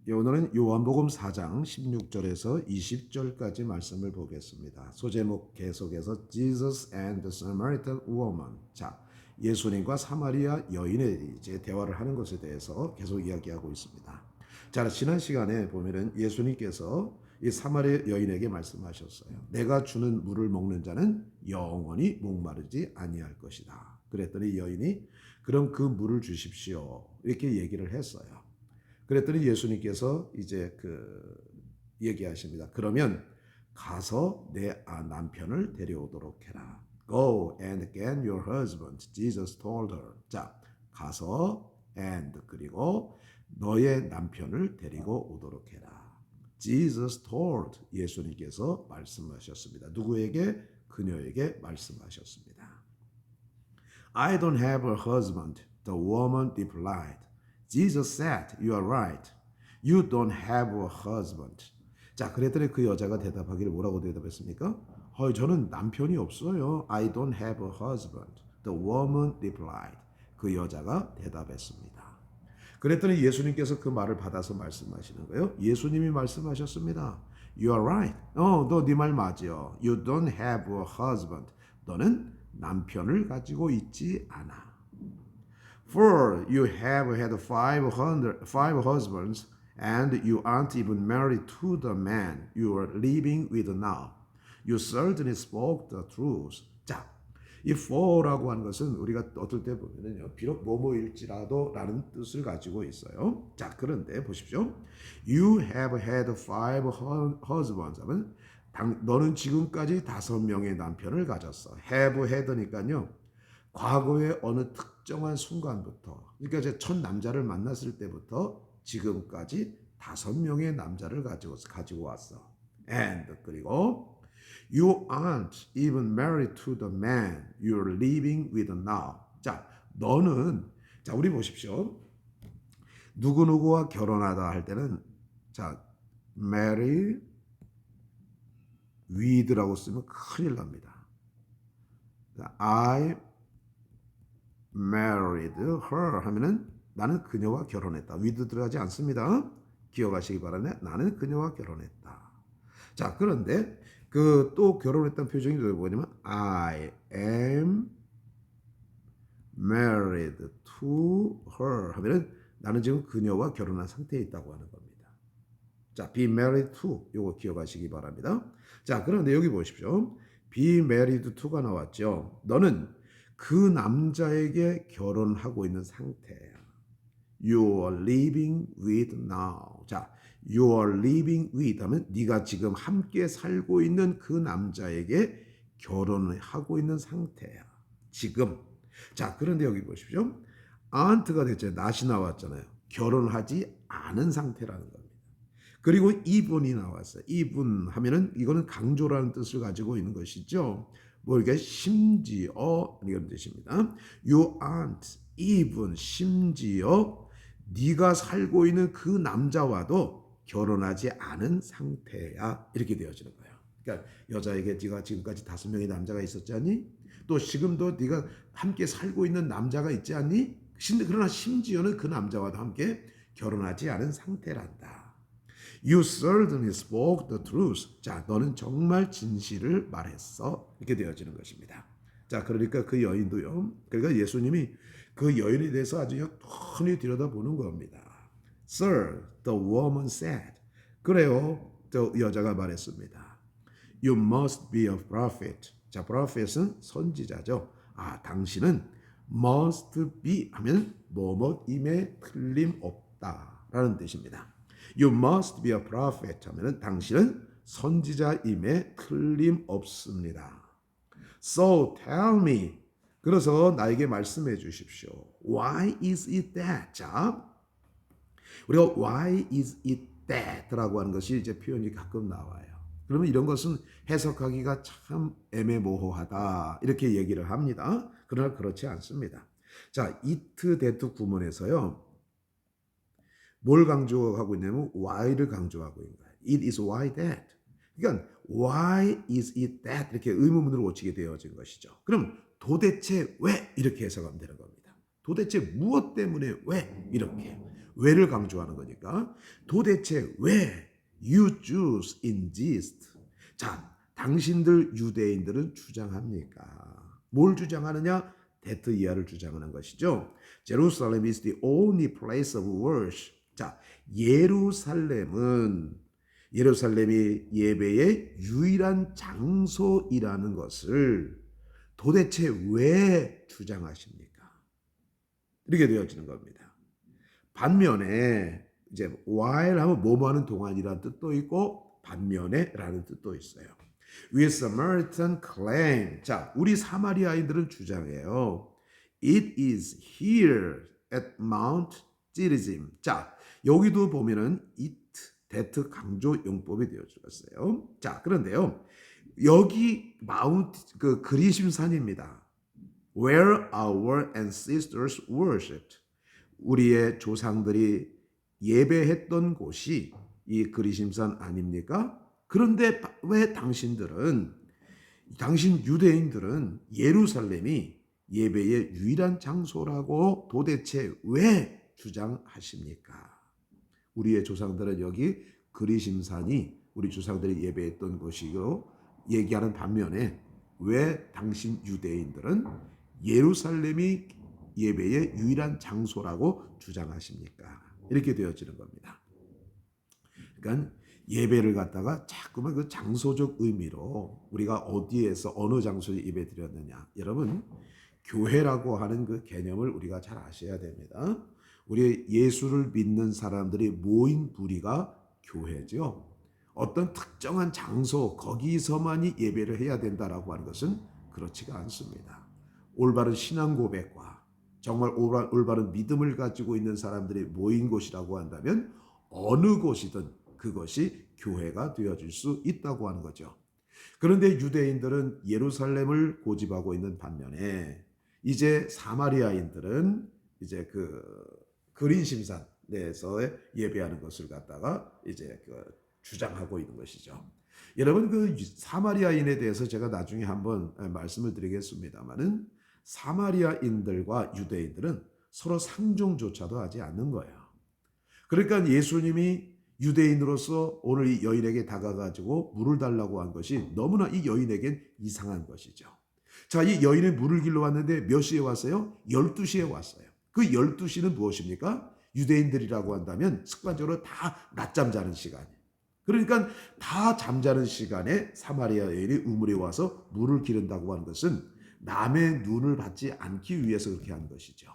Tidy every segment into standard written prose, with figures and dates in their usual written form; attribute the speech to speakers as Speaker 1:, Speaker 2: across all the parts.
Speaker 1: 오늘은 요한복음 4장 16절에서 20절까지 말씀을 보겠습니다. 소제목 계속해서 Jesus and the Samaritan Woman. 자, 예수님과 사마리아 여인의 이제 대화를 하는 것에 대해서 계속 이야기하고 있습니다. 자, 지난 시간에 보면은 예수님께서 이 사마리아 여인에게 말씀하셨어요. 내가 주는 물을 먹는 자는 영원히 목마르지 아니할 것이다. 그랬더니 여인이 그럼 그 물을 주십시오. 이렇게 얘기를 했어요. 그랬더니 예수님께서 이제 얘기하십니다. 그러면 가서 내 남편을 데려오도록 해라. Go and get your husband. Jesus told her. 자, 가서 and 그리고 너의 남편을 데리고 오도록 해라. Jesus told 예수님께서 말씀하셨습니다. 누구에게? 그녀에게 말씀하셨습니다. I don't have a husband. The woman replied. Jesus said, you are right. You don't have a husband. 자, 그랬더니 그 여자가 대답하기를 뭐라고 대답했습니까? 저는 남편이 없어요. I don't have a husband. The woman replied. 그 여자가 대답했습니다. 그랬더니 예수님께서 그 말을 받아서 말씀하시는 거예요. 예수님이 말씀하셨습니다. You are right. 너 네 말 맞아요. You don't have a husband. 너는 남편을 가지고 있지 않아. For you have had five husbands, and you aren't even married to the man you are living with now. You certainly spoke the truth. 자, 이 for라고 하는 것은 우리가 어떨 때 보면은요, 비록 뭐뭐일지라도 라는 뜻을 가지고 있어요. 자, 그런데 보십시오. You have had five husbands 하면 너는 지금까지 5명의 남편을 가졌어. have had니까요. 과거의 어느 특정한 순간부터, 그러니까 이제 첫 남자를 만났을 때부터 지금까지 5명의 남자를 가지고 왔어. And 그리고 you aren't even married to the man you're living with now. 자, 너는 자 우리 보십시오. 누구누구와 결혼하다 할 때는 자 marry with라고 쓰면 큰일 납니다. 자, I married her 하면은 나는 그녀와 결혼했다. with 들어가지 않습니다. 기억하시기 바랍니다. 나는 그녀와 결혼했다. 자, 그런데 또 결혼했다는 표정이 뭐냐면 I am married to her 하면은 나는 지금 그녀와 결혼한 상태에 있다고 하는 겁니다. 자, be married to 요거 기억하시기 바랍니다. 자, 그런데 여기 보십시오. be married to가 나왔죠. 너는 그 남자에게 결혼하고 있는 상태야. You are living with now. 자, you are living with 하면 네가 지금 함께 살고 있는 그 남자에게 결혼을 하고 있는 상태야. 지금. 자, 그런데 여기 보십시오. aren't가 됐잖아요. not이 나왔잖아요. 결혼하지 않은 상태라는 겁니다. 그리고 even이 나왔어요. even 하면은 이거는 강조라는 뜻을 가지고 있는 것이죠. 뭐 이게 심지어 이런 뜻입니다. You aren't even 심지어 네가 살고 있는 그 남자와도 결혼하지 않은 상태야. 이렇게 되어지는 거예요. 그러니까 여자에게 네가 지금까지 5명의 남자가 있었지 않니? 또 지금도 네가 함께 살고 있는 남자가 있지 않니? 그러나 심지어는 그 남자와도 함께 결혼하지 않은 상태란다. You certainly spoke the truth. 자, 너는 정말 진실을 말했어. 이렇게 되어지는 것입니다. 자, 그러니까 그 여인도요. 그러니까 예수님이 그 여인에 대해서 아주 혁하니 들여다보는 겁니다. Sir, the woman said. 그래요. 저 여자가 말했습니다. You must be a prophet. 자, prophet은 선지자죠. 당신은 must be 하면 뭐뭐임에 틀림없다라는 뜻입니다. You must be a prophet 하면은 당신은 선지자임에 틀림없습니다. So tell me. 그래서 나에게 말씀해 주십시오. Why is it that? 자, 우리가 why is it that라고 하는 것이 이제 표현이 가끔 나와요. 그러면 이런 것은 해석하기가 참 애매모호하다 이렇게 얘기를 합니다. 그러나 그렇지 않습니다. 자, it that 구문에서요. 뭘 강조하고 있냐면 why를 강조하고 있는 거예요. It is why that. 그러니까 why is it that 이렇게 의문문으로 고치게 되어진 것이죠. 그럼 도대체 왜 이렇게 해석하면 되는 겁니다. 도대체 무엇 때문에 왜 이렇게 왜를 강조하는 거니까. 도대체 왜 you Jews insist? 자, 당신들 유대인들은 주장합니까? 뭘 주장하느냐? 대트 이하를 주장하는 것이죠. Jerusalem is the only place of worship. 자, 예루살렘이 예배의 유일한 장소이라는 것을 도대체 왜 주장하십니까? 이렇게 되어지는 겁니다. 반면에 이제 while 하면 뭐뭐하는 동안이라는 뜻도 있고 반면에라는 뜻도 있어요. We Samaritan claim. 자, 우리 사마리아인들은 주장해요. It is here at Mount Gerizim. 자, 여기도 보면은 it, that 강조 용법이 되어졌어요. 자, 그런데요. 여기 마운트 그리심산입니다. Where our ancestors worshipped. 우리의 조상들이 예배했던 곳이 이 그리심산 아닙니까? 그런데 왜 당신 유대인들은 예루살렘이 예배의 유일한 장소라고 도대체 왜 주장하십니까? 우리의 조상들은 여기 그리심산이 우리 조상들이 예배했던 곳이고 얘기하는 반면에 왜 당신 유대인들은 예루살렘이 예배의 유일한 장소라고 주장하십니까? 이렇게 되어지는 겁니다. 그러니까 예배를 갖다가 자꾸만 그 장소적 의미로 우리가 어디에서 어느 장소에 예배 드렸느냐. 여러분, 교회라고 하는 그 개념을 우리가 잘 아셔야 됩니다. 우리 예수를 믿는 사람들이 모인 부리가 교회죠. 어떤 특정한 장소, 거기서만이 예배를 해야 된다라고 하는 것은 그렇지가 않습니다. 올바른 신앙 고백과 정말 올바른 믿음을 가지고 있는 사람들이 모인 곳이라고 한다면 어느 곳이든 그것이 교회가 되어질 수 있다고 하는 거죠. 그런데 유대인들은 예루살렘을 고집하고 있는 반면에 이제 사마리아인들은 이제 그 그린심산에서 예배하는 것을 갖다가 이제 주장하고 있는 것이죠. 여러분, 그 사마리아인에 대해서 제가 나중에 한번 말씀을 드리겠습니다만은 사마리아인들과 유대인들은 서로 상종조차도 하지 않는 거예요. 그러니까 예수님이 유대인으로서 오늘 이 여인에게 다가가지고 물을 달라고 한 것이 너무나 이 여인에겐 이상한 것이죠. 자, 이 여인이 물을 길러 왔는데 몇 시에 왔어요? 12시에 왔어요. 그 12시는 무엇입니까? 유대인들이라고 한다면 습관적으로 다 낮잠 자는 시간이에요. 그러니까 다 잠자는 시간에 사마리아 여인이 우물에 와서 물을 기른다고 하는 것은 남의 눈을 받지 않기 위해서 그렇게 하는 것이죠.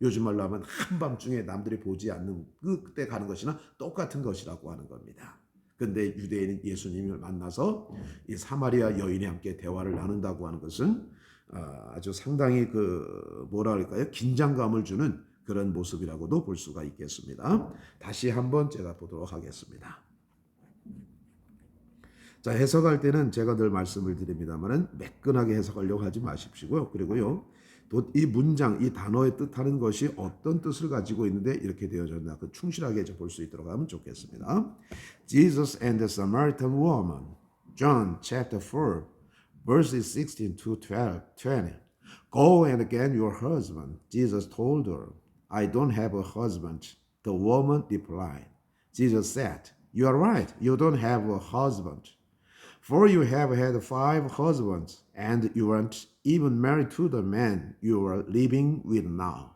Speaker 1: 요즘 말로 하면 한밤중에 남들이 보지 않는 그때 가는 것이나 똑같은 것이라고 하는 겁니다. 그런데 유대인은 예수님을 만나서 이 사마리아 여인이 함께 대화를 나눈다고 하는 것은 아주 상당히 뭐라 할까요? 긴장감을 주는 그런 모습이라고도 볼 수가 있겠습니다. 다시 한번 제가 보도록 하겠습니다. 자, 해석할 때는 제가 늘 말씀을 드립니다만은 매끈하게 해석하려고 하지 마십시고요. 그리고요, 또 이 문장, 이 단어의 뜻하는 것이 어떤 뜻을 가지고 있는데 이렇게 되어졌나 충실하게 볼 수 있도록 하면 좋겠습니다. Jesus and the Samaritan woman, John chapter 4, verses 16 to 20. Go and get your husband. Jesus told her, I don't have a husband. The woman replied. Jesus said, You are right, you don't have a husband. For you have had 5 husbands, and you aren't even married to the man you are living with now.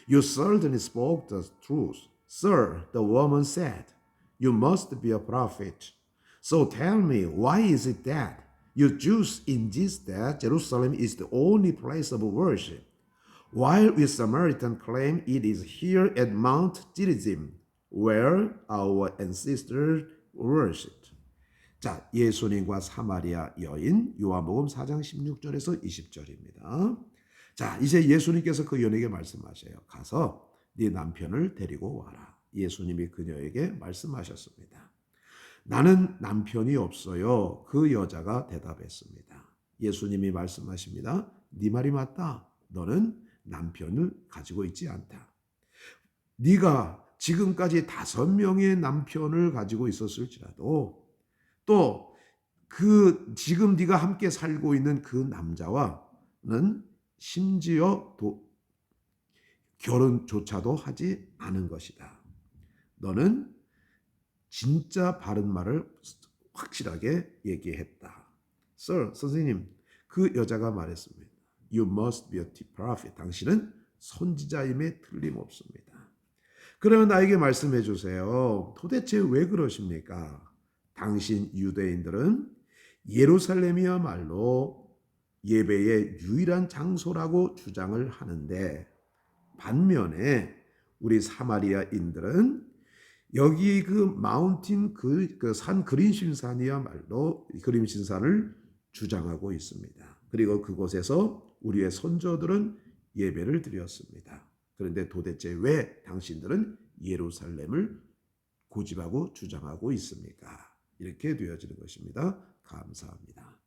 Speaker 1: You certainly spoke the truth. Sir, the woman said, you must be a prophet. So tell me, why is it that you Jews insist that Jerusalem is the only place of worship, while we Samaritans claim it is here at Mount Gerizim, where our ancestors worshipped? 자, 예수님과 사마리아 여인, 요한복음 4장 16절에서 20절입니다. 자, 이제 예수님께서 그 여인에게 말씀하셔요. 가서 네 남편을 데리고 와라. 예수님이 그녀에게 말씀하셨습니다. 나는 남편이 없어요. 그 여자가 대답했습니다. 예수님이 말씀하십니다. 네 말이 맞다. 너는 남편을 가지고 있지 않다. 네가 지금까지 5명의 남편을 가지고 있었을지라도 또 지금 네가 함께 살고 있는 그 남자와는 심지어 결혼조차도 하지 않은 것이다. 너는 진짜 바른 말을 확실하게 얘기했다. Sir, 선생님, 그 여자가 말했습니다. You must be a prophet. 당신은 선지자임에 틀림없습니다. 그러면 나에게 말씀해 주세요. 도대체 왜 그러십니까? 당신 유대인들은 예루살렘이야말로 예배의 유일한 장소라고 주장을 하는데 반면에 우리 사마리아인들은 여기 그 마운틴 그 산 그린신산이야말로 그린신산을 주장하고 있습니다. 그리고 그곳에서 우리의 선조들은 예배를 드렸습니다. 그런데 도대체 왜 당신들은 예루살렘을 고집하고 주장하고 있습니까? 이렇게 되어지는 것입니다. 감사합니다.